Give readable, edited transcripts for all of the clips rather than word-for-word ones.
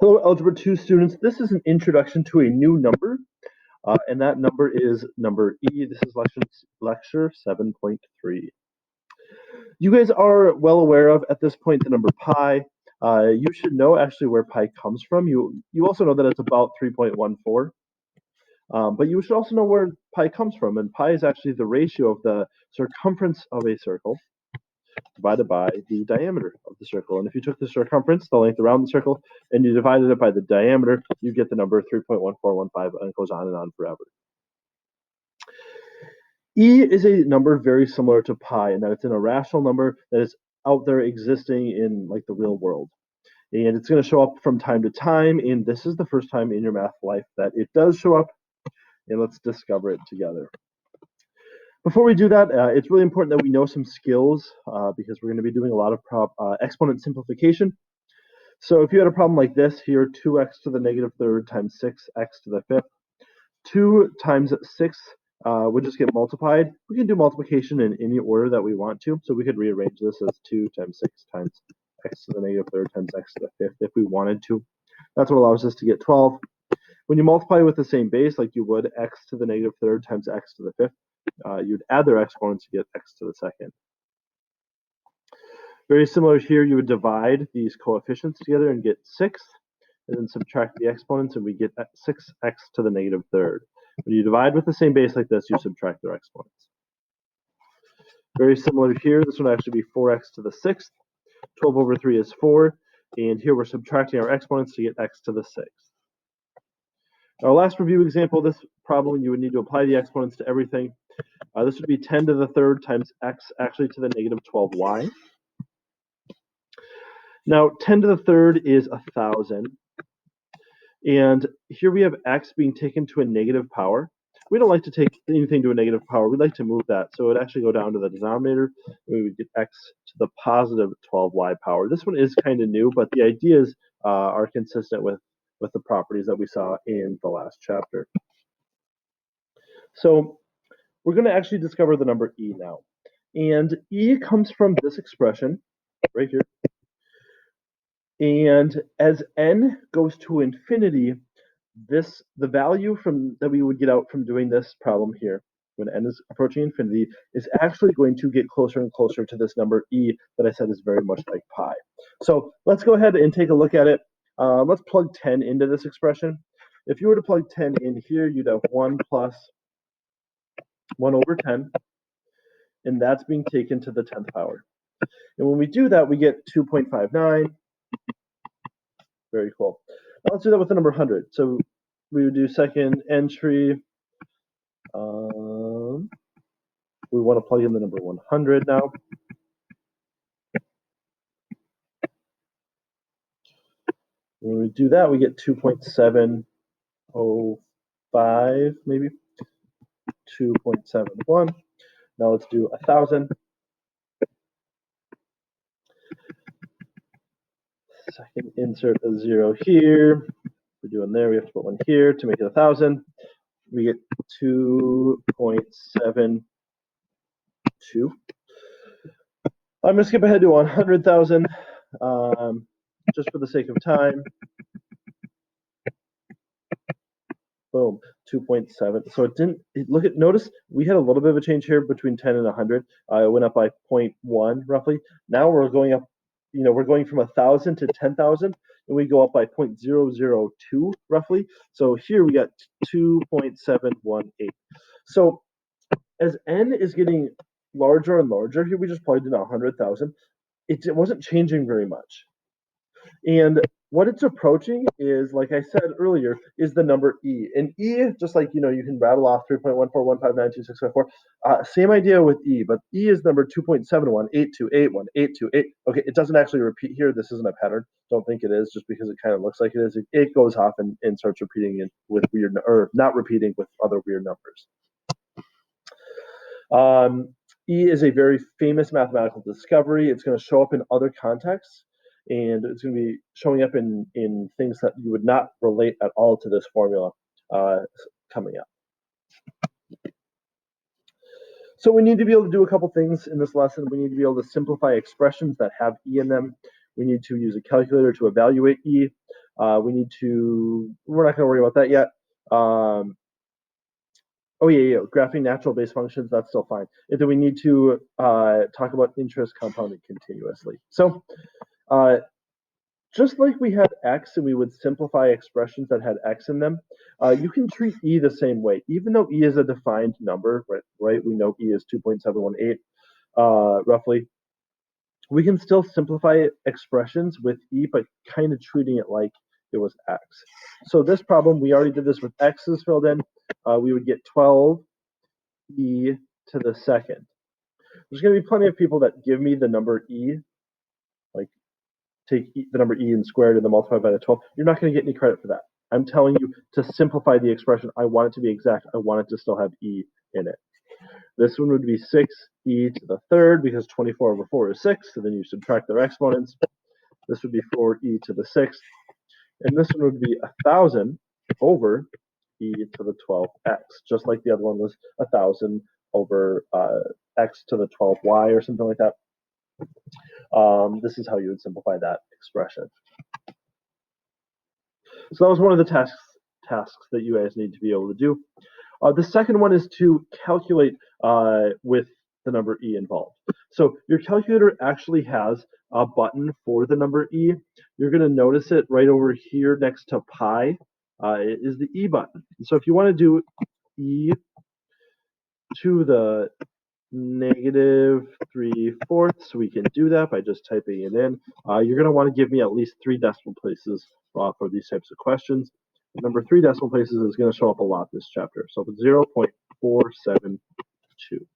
Hello, Algebra 2 students. This is an introduction to a new number, and that number is number E. This is lecture 7.3. You guys are well aware of, at this point, the number pi. You should know actually where pi comes from. You also know that it's about 3.14. But you should also know where pi comes from, and pi is actually the ratio of the circumference of a circle divided by the diameter of the circle. And if you took the circumference, the length around the circle, and you divided it by the diameter, you get the number 3.1415, and it goes on and on forever. E is a number very similar to pi in that it's an irrational number that is out there existing in like the real world. And it's going to show up from time to time, and this is the first time in your math life that it does show up, and let's discover it together. Before we do that, it's really important that we know some skills because we're going to be doing a lot of exponent simplification. So if you had a problem like this here, 2x to the negative third times 6x to the fifth, 2 times 6 would just get multiplied. We can do multiplication in any order that we want to. So we could rearrange this as 2 times 6 times x to the negative third times x to the fifth if we wanted to. That's what allows us to get 12. When you multiply with the same base, like you would x to the negative third times x to the fifth, you'd add their exponents to get x to the second. Very similar here, you would divide these coefficients together and get 6, and then subtract the exponents, and we get 6x to the negative third. When you divide with the same base like this, you subtract their exponents. Very similar here, this one would actually be 4x to the sixth. 12 over 3 is 4, and here we're subtracting our exponents to get x to the sixth. Our last review example, this problem, you would need to apply the exponents to everything. This would be 10 to the third times x actually to the negative 12y. Now, 10 to the third is 1,000. And here we have x being taken to a negative power. We don't like to take anything to a negative power. We'd like to move that. So it would actually go down to the denominator. We would get x to the positive 12y power. This one is kind of new, but the ideas are consistent with the properties that we saw in the last chapter. So we're going to actually discover the number e now. And e comes from this expression right here. And as n goes to infinity, the value that we would get out from doing this problem here, when n is approaching infinity, is actually going to get closer and closer to this number e that I said is very much like pi. So let's go ahead and take a look at it. Let's plug 10 into this expression. If you were to plug 10 in here, you'd have 1 plus 1 over 10, and that's being taken to the 10th power. And when we do that, we get 2.59. Very cool. Now let's do that with the number 100. So we would do second entry. We want to plug in the number 100 now. When we do that, we get 2.705, maybe 2.71. Now let's do 1,000. Second, insert a 0 here. We're doing there. We have to put 1 here to make it 1,000. We get 2.72. I'm going to skip ahead to 100,000 just for the sake of time. Boom, 2.7. So notice we had a little bit of a change here between 10 and 100. It went up by 0.1 roughly. Now we're going up, we're going from 1,000 to 10,000, and we go up by 0.002 roughly. So here we got 2.718. So as n is getting larger and larger, here we just plugged in 100,000. It wasn't changing very much. And what it's approaching is, like I said earlier, is the number e. And e, just like, you can rattle off 3.141592654, same idea with e, but e is number 2.71828182. Okay, it doesn't actually repeat here. This isn't a pattern. Don't think it is just because it kind of looks like it is. It goes off and starts repeating it with weird, or not repeating with other weird numbers. E is a very famous mathematical discovery. It's going to show up in other contexts, and it's going to be showing up in things that you would not relate at all to this formula coming up. So we need to be able to do a couple things in this lesson. We need to be able to simplify expressions that have e in them. We need to use a calculator to evaluate e. We're not going to worry about that yet. Oh yeah, graphing natural base functions, that's still fine. And then we need to talk about interest compounding continuously. So just like we had x and we would simplify expressions that had x in them, you can treat e the same way. Even though e is a defined number, right? We know e is 2.718 roughly. We can still simplify expressions with e, but kind of treating it like it was x. So this problem, we already did this with x is filled in. We would get 12 e to the second. There's going to be plenty of people that give me the number e, like take the number e and square it and then multiply by the 12. You're not going to get any credit for that. I'm telling you to simplify the expression. I want it to be exact. I want it to still have e in it. This one would be 6e to the third because 24 over 4 is 6, so then you subtract their exponents. This would be 4e to the sixth. And this one would be 1,000 over e to the 12x, just like the other one was 1,000 over x to the 12y or something like that. This is how you would simplify that expression. So that was one of the tasks that you guys need to be able to do. The second one is to calculate with the number e involved. So your calculator actually has a button for the number e. You're going to notice it right over here next to pi. It is the e button. So if you want to do e to the -3/4, we can do that by just typing it in. You're going to want to give me at least 3 decimal places for these types of questions. The number 3 decimal places is going to show up a lot this chapter. So it's 0.472.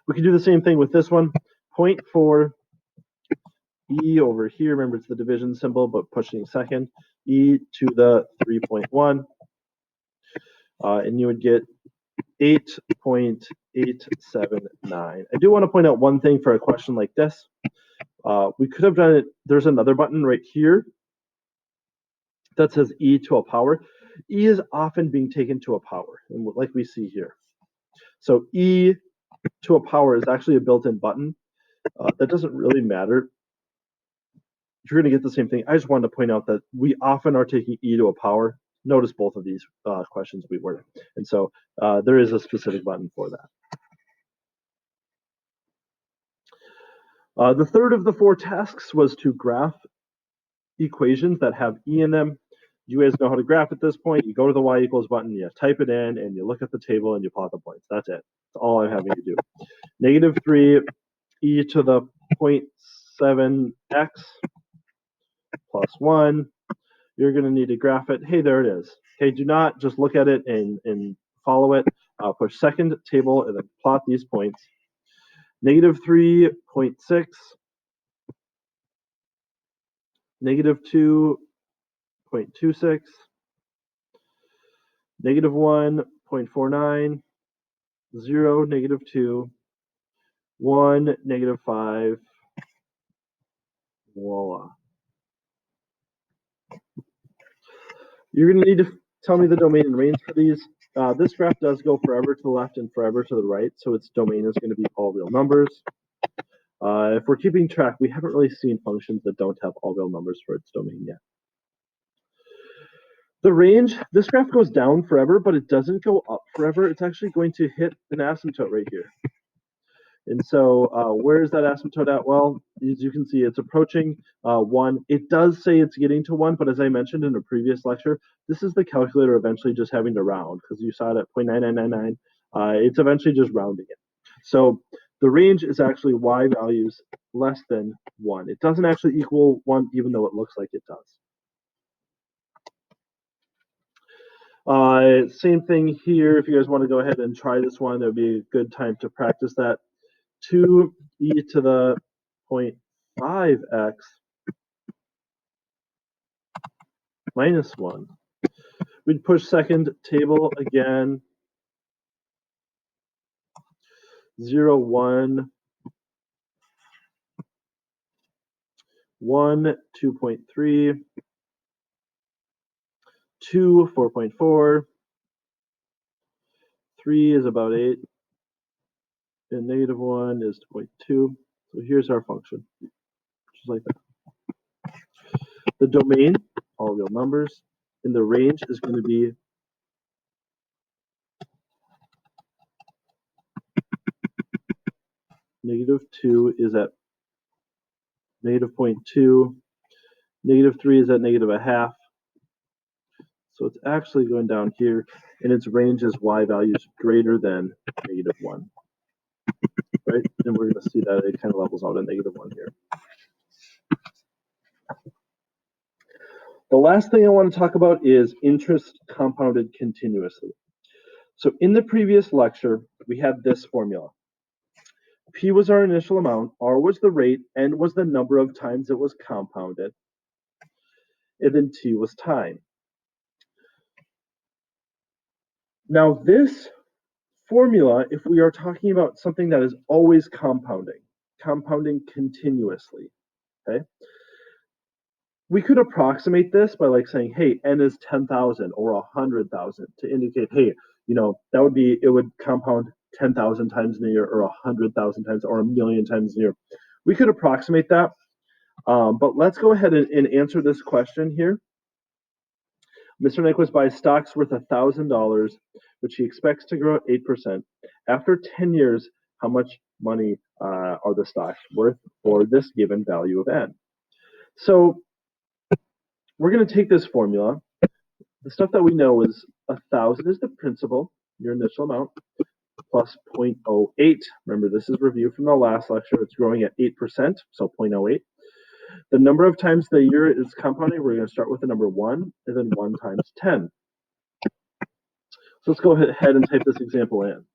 We can do the same thing with this one. 0.4 e over here. Remember, it's the division symbol, but pushing second. E to the 3.1. And you would get 8.879. I do want to point out one thing for a question like this. We could have done it. There's another button right here that says e to a power. E is often being taken to a power, and like we see here. So e to a power is actually a built-in button. That doesn't really matter. You're going to get the same thing. I just wanted to point out that we often are taking e to a power. Notice both of these questions we were. And so there is a specific button for that. The third of the 4 tasks was to graph equations that have e in them. You guys know how to graph at this point. You go to the y equals button, you type it in, and you look at the table and you plot the points. That's it. That's all I'm having to do. -3 e to the 0.7x plus 1. You're going to need to graph it. Hey, there it is. Okay, do not just look at it and follow it. Push second table and then plot these points. -3.6, -2.26, -1.49, 0, -2, 1, -5. Voila. You're going to need to tell me the domain and range for these. This graph does go forever to the left and forever to the right, so its domain is going to be all real numbers. If we're keeping track, we haven't really seen functions that don't have all real numbers for its domain yet. The range, this graph goes down forever, but it doesn't go up forever. It's actually going to hit an asymptote right here. And so where is that asymptote at? Well, as you can see, it's approaching 1. It does say it's getting to 1, but as I mentioned in a previous lecture, this is the calculator eventually just having to round, because you saw it at 0.9999. It's eventually just rounding it. So the range is actually y values less than 1. It doesn't actually equal 1, even though it looks like it does. Same thing here. If you guys want to go ahead and try this one, it would be a good time to practice that. 2 e to the 0.5x minus 1. We'd push second table again. 0, 1, 1, 2.3, 2, 4.4, 3 is about 8, and -1 is 0.2. So here's our function, just like that. The domain, all real numbers, and the range is going to be -2 is at -0.2, -3 is at -0.5. So it's actually going down here, and its range is y values greater than -1, right? And we're going to see that it kind of levels out at -1 here. The last thing I want to talk about is interest compounded continuously. So in the previous lecture, we had this formula. P was our initial amount, R was the rate, N was the number of times it was compounded, and then T was time. Now this formula, if we are talking about something that is always compounding continuously, okay? We could approximate this by like saying, hey, N is 10,000 or 100,000 to indicate, hey, that would be, it would compound 10,000 times in a year or 100,000 times or 1,000,000 times in a year. We could approximate that, but let's go ahead and answer this question here. Mr. Nyquist buys stocks worth $1,000, which he expects to grow at 8%. After 10 years, how much money are the stocks worth for this given value of N? So we're going to take this formula. The stuff that we know is 1,000 is the principal, your initial amount, plus 0.08. Remember, this is review from the last lecture. It's growing at 8%, so 0.08. The number of times the year is compounding, we're going to start with the number 1, and then 1 times 10. So let's go ahead and type this example in.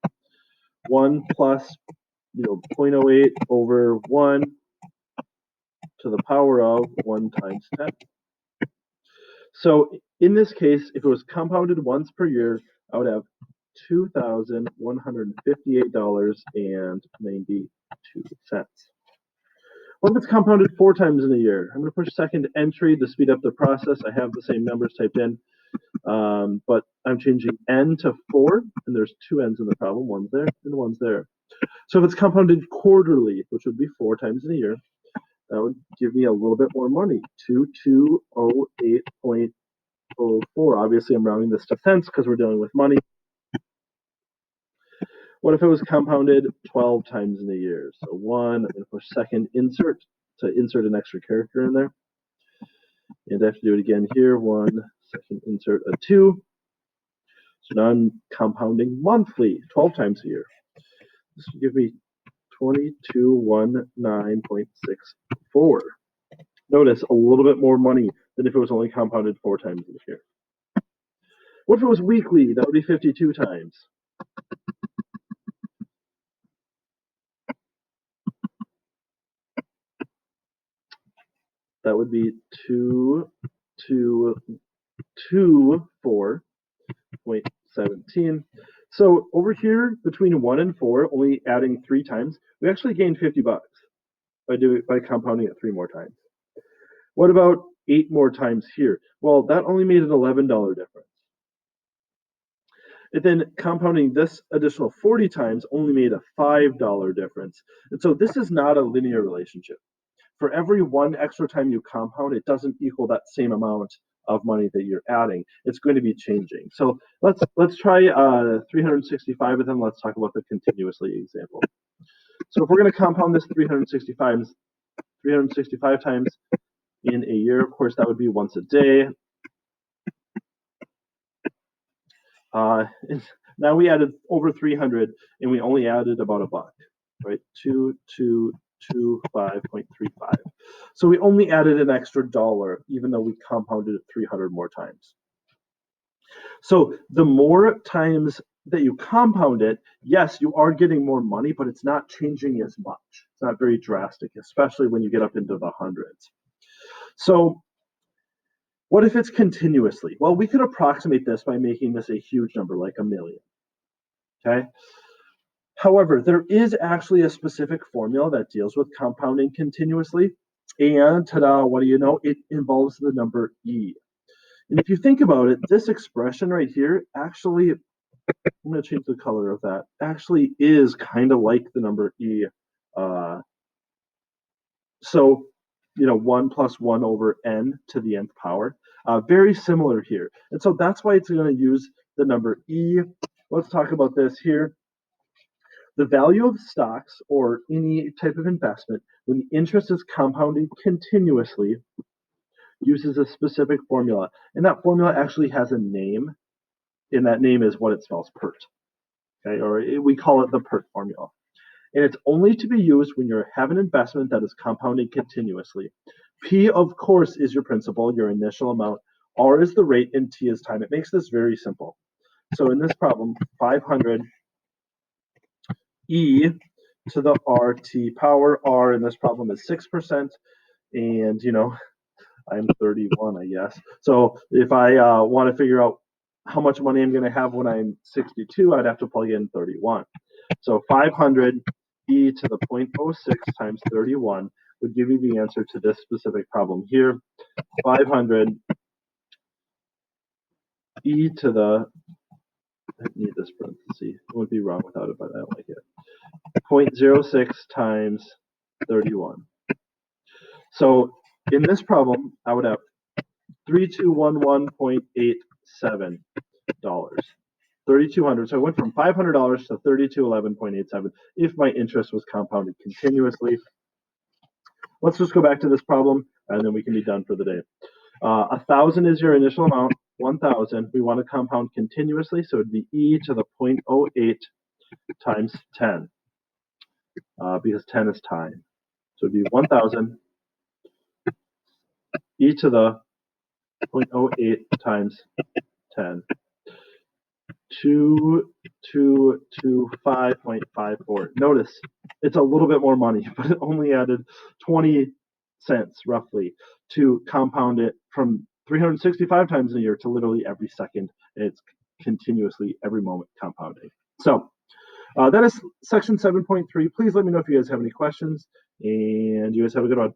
1 plus 0.08 over 1 to the power of 1 times 10. So in this case, if it was compounded once per year, I would have $2,158.92. What if it's compounded 4 times in a year? I'm going to push second entry to speed up the process. I have the same numbers typed in, but I'm changing n to 4, and there's 2 n's in the problem. One's there and one's there. So if it's compounded quarterly, which would be 4 times in a year, that would give me a little bit more money, 2208.04. Obviously, I'm rounding this to tenths because we're dealing with money. What if it was compounded 12 times in a year? So 1, I'm going to push second insert to insert an extra character in there. And I have to do it again here. 1, second insert a 2. So now I'm compounding monthly, 12 times a year. This will give me 2219.64. Notice a little bit more money than if it was only compounded 4 times a year. What if it was weekly? That would be 52 times. That would be 2224.17. So over here, between 1 and 4, only adding 3 times, we actually gained $50 by compounding it 3 more times. What about 8 more times here? Well, that only made an $11 difference. And then compounding this additional 40 times only made a $5 difference. And so this is not a linear relationship. For every 1 extra time you compound, it doesn't equal that same amount of money that you're adding. It's going to be changing. So let's try 365, and then let's talk about the continuously example. So if we're going to compound this 365 times in a year, of course, that would be once a day. Now we added over 300, and we only added about $1, right? 2225.35. So we only added an extra $1, even though we compounded it 300 more times. So the more times that you compound it, yes, you are getting more money, but it's not changing as much. It's not very drastic, especially when you get up into the hundreds. So what if it's continuously? Well, we could approximate this by making this a huge number, like 1,000,000. Okay. However, there is actually a specific formula that deals with compounding continuously. And ta-da, what do you know? It involves the number e. And if you think about it, this expression right here actually, I'm going to change the color of that, actually is kind of like the number e. So 1 plus 1 over n to the nth power. Very similar here. And so that's why it's going to use the number e. Let's talk about this here. The value of stocks or any type of investment, when the interest is compounding continuously, uses a specific formula. And that formula actually has a name, and that name is what it spells, PERT. Okay, or we call it the PERT formula. And it's only to be used when you have an investment that is compounding continuously. P, of course, is your principal, your initial amount. R is the rate, and T is time. It makes this very simple. So in this problem, 500 e to the RT power. R in this problem is 6%. And, I'm 31, I guess. So if I want to figure out how much money I'm going to have when I'm 62, I'd have to plug in 31. So 500 e to the 0.06 times 31 would give you the answer to this specific problem here. 500 e to the, I need this parenthesis. It would be wrong without it, but I like it. 0.06 times 31. So in this problem, I would have $3211.87. $3,200. So I went from $500 to $3,211.87 if my interest was compounded continuously. Let's just go back to this problem, and then we can be done for the day. 1,000 is your initial amount. 1,000. We want to compound continuously, so it'd be e to the 0.08 times 10, because 10 is time. So it'd be 1,000 e to the 0.08 times 10. 2225.54. Notice it's a little bit more money, but it only added 20 cents roughly to compound it from 365 times in a year to literally every second. It's continuously every moment compounding. So that is section 7.3. Please let me know if you guys have any questions, and you guys have a good one.